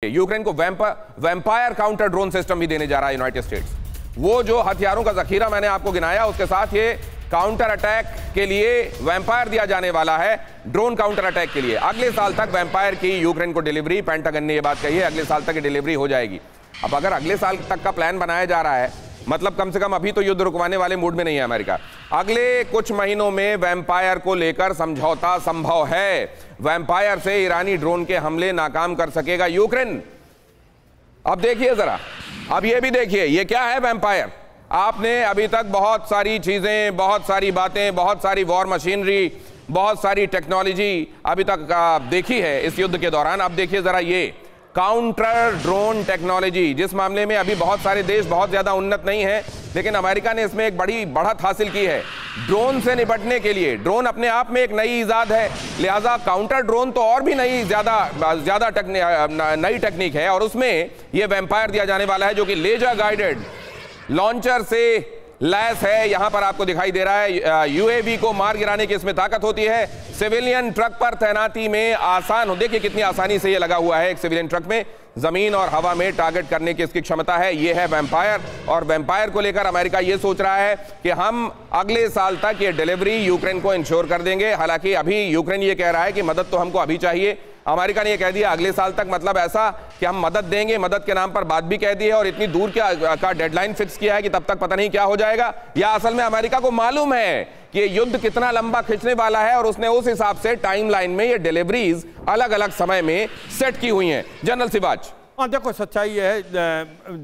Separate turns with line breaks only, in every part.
Ukraine को vampire counter drone system भी देने जा रहा है यूनाइटेड स्टेट्स। वो जो हथियारों का जखीरा मैंने आपको गिनाया, उसके साथ ये काउंटर अटैक के लिए वैम्पायर दिया जाने वाला है, ड्रोन काउंटर अटैक के लिए। अगले साल तक वैम्पायर की यूक्रेन को डिलीवरी, पेंटागन ने ये बात कही है, अगले साल तक डिलीवरी हो जाएगी। अब अगर अगले साल तक का प्लान बनाया जा रहा है, मतलब कम से कम अभी तो युद्ध रुकवाने वाले मूड में नहीं है अमेरिका। अगले कुछ महीनों में वैम्पायर को लेकर समझौता संभव है। वैम्पायर से ईरानी ड्रोन के हमले नाकाम कर सकेगा यूक्रेन। अब देखिए जरा, अब ये भी देखिए ये क्या है वैम्पायर। आपने अभी तक बहुत सारी चीजें, बहुत सारी बातें, बहुत सारी वॉर मशीनरी, बहुत सारी टेक्नोलॉजी अभी तक देखी है इस युद्ध के दौरान। अब देखिए जरा ये काउंटर ड्रोन टेक्नोलॉजी, जिस मामले में अभी बहुत सारे देश बहुत ज्यादा उन्नत नहीं है, लेकिन अमेरिका ने इसमें एक बड़ी बढ़त हासिल की है। ड्रोन से निपटने के लिए, ड्रोन अपने आप में एक नई इजाद है, लिहाजा काउंटर ड्रोन तो और भी नई ज्यादा नई टेक्निक है, और उसमें यह वैम्पायर दिया जाने वाला है जो कि लेजर गाइडेड लॉन्चर से लैस है। यहां पर आपको दिखाई दे रहा है यूएवी को मार गिराने की इसमें ताकत होती है। सिविलियन ट्रक पर तैनाती में आसान हो, देखिए कितनी आसानी से ये लगा हुआ है। एक सिविलियन ट्रक में जमीन और हवा में टारगेट करने की इसकी क्षमता है। ये है वैम्पायर, और वैम्पायर को लेकर अमेरिका ये सोच रहा है कि हम अगले साल तक ये डिलीवरी यूक्रेन को इंश्योर कर देंगे। हालांकि अभी यूक्रेन ये कह रहा है कि मदद तो हमको अभी चाहिए, अमेरिका ने ये कह दिया अगले साल तक, मतलब ऐसा कि हम मदद देंगे, मदद के नाम पर बात भी कह दी है, और इतनी दूर का डेडलाइन फिक्स किया है कि तब तक पता नहीं क्या हो जाएगा। या असल में अमेरिका को मालूम है कि युद्ध कितना लंबा खिंचने वाला है, और उसने उस हिसाब से टाइमलाइन में ये डिलीवरीज अलग अलग समय में सेट की हुई हैं। जनरल सिबाज,
हाँ देखो, सच्चाई है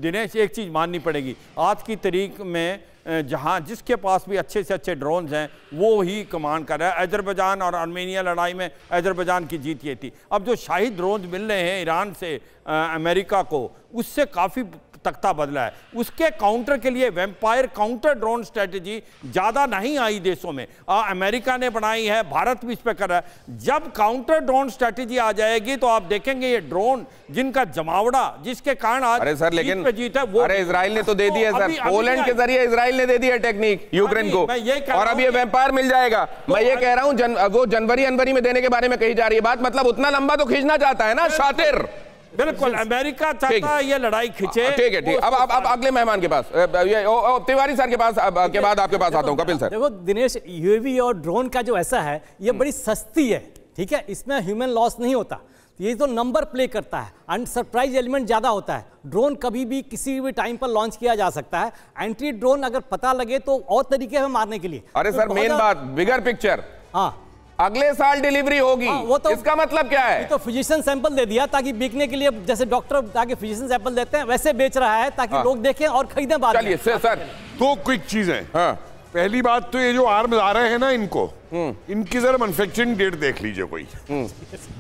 दिनेश, एक चीज माननी पड़ेगी, आज की तारीख में जहाँ जिसके पास भी अच्छे से अच्छे ड्रोन्स हैं वो ही कमांड कर रहा है। अजरबैजान और आर्मेनिया लड़ाई में अजरबैजान की जीत ये थी। अब जो शाही ड्रोन्स मिल रहे हैं ईरान से अमेरिका को, उससे काफ़ी तख्ता बदला है। उसके काउंटर के लिए वैम्पायर काउंटर ड्रोन स्ट्रेटजी ज़्यादा नहीं आई देशों में, अमेरिका ने बनाई है, भारत भी इस पर कर रहा है। जब काउंटर ड्रोन स्ट्रेटजी आ जाएगी तो आप देखेंगे ये ड्रोन जिनका जमावड़ा, जिसके कारण आज
अरे सर लेकिन
जीत है वो,
अरे इजराइल ने तो दे दी है सर, पोलैंड के जरिए इजराइल ने दे दी है टेक्निक यूक्रेन को, और अब ये वैम्पायर मिल जाएगा। मैं ये कह रहा हूँ वो जनवरी में देने के बारे में कही जा रही है बात, मतलब उतना लंबा तो खींचना चाहता है ना शातिर।
बिल्कुल, अमेरिका चाहता है ये लड़ाई खिंचे।
ठीक है, ठीक। अब अगले मेहमान के पास, तिवारी सर के पास के बाद आपके पास आता हूं, कपिल सर।
देखो दिनेश, यूएवी और ड्रोन का जो ऐसा है ये बड़ी सस्ती है, ठीक है, इसमें ह्यूमन लॉस नहीं होता, ये तो नंबर प्ले करता है, एंड सरप्राइज एलिमेंट ज्यादा होता है। ड्रोन कभी भी किसी भी टाइम पर लॉन्च किया जा सकता है। एंटी ड्रोन अगर पता लगे तो और तरीके हैं मारने के लिए।
अरे सर मेन बात, बिगर पिक्चर,
हाँ
अगले साल डिलीवरी होगी,
वो तो
इसका मतलब क्या है?
तो फिजिशियन सैंपल दे दिया ताकि बिकने के लिए, जैसे डॉक्टर ताकि फिजिशियन सैंपल देते हैं वैसे बेच रहा है ताकि लोग देखें और खरीदें बाद में।
चलिए सर,
दो क्विक चीजें।
हाँ,
पहली बात तो ये जो आर्म्स आ रहे हैं ना, इनको इनकी जरा मैन्युफैक्चरिंग डेट देख लीजिए कोई।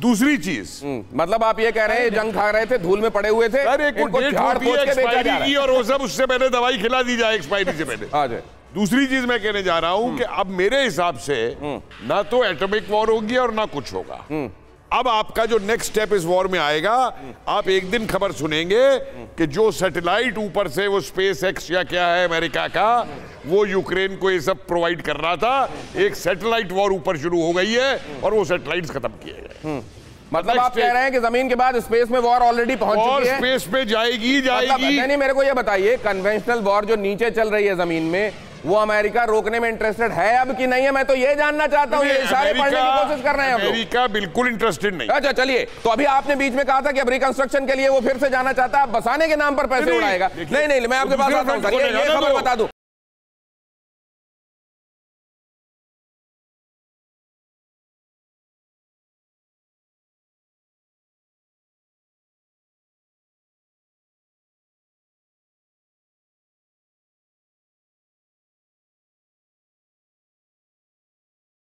दूसरी चीज,
मतलब आप ये कह रहे हैं जंग खा रहे थे, धूल में पड़े हुए थे,
इनको झाड़ पोंछ के बेचा जा रहा है, और वो सब उससे पहले दवाई खिला दी जाए एक्सपायरी से पहले। दूसरी चीज मैं कहने जा रहा हूं कि अब मेरे हिसाब से ना तो एटॉमिक वॉर होगी और ना कुछ होगा। अब आपका जो नेक्स्ट स्टेप इस वॉर में आएगा, आप एक दिन खबर सुनेंगे कि जो सैटेलाइट ऊपर से वो स्पेस एक्स या क्या है अमेरिका का, वो यूक्रेन को ये सब प्रोवाइड कर रहा था। एक सैटेलाइट वॉर ऊपर शुरू हो गई है और वो सैटेलाइट्स खत्म किए गए।
मतलब आप कह रहे हैं कि जमीन के बाद स्पेस में वॉर ऑलरेडी पहुंच चुकी है,
स्पेस पे जाएगी।
नहीं, मेरे को ये बताइए, कन्वेंशनल वॉर जो नीचे चल रही है जमीन में, वो अमेरिका रोकने में इंटरेस्टेड है अब कि नहीं है? मैं तो ये जानना चाहता हूँ, ये इशारे पढ़ने की कोशिश कर रहे हैं
अमेरिका बिल्कुल इंटरेस्टेड नहीं।
अच्छा चलिए, तो अभी आपने बीच में कहा था कि अब रिकंस्ट्रक्शन के लिए वो फिर से जाना चाहता है, बसाने के नाम पर पैसे उड़ाएगा। नहीं, मैं आपके पास आता हूँ, ये खबर बता दूं,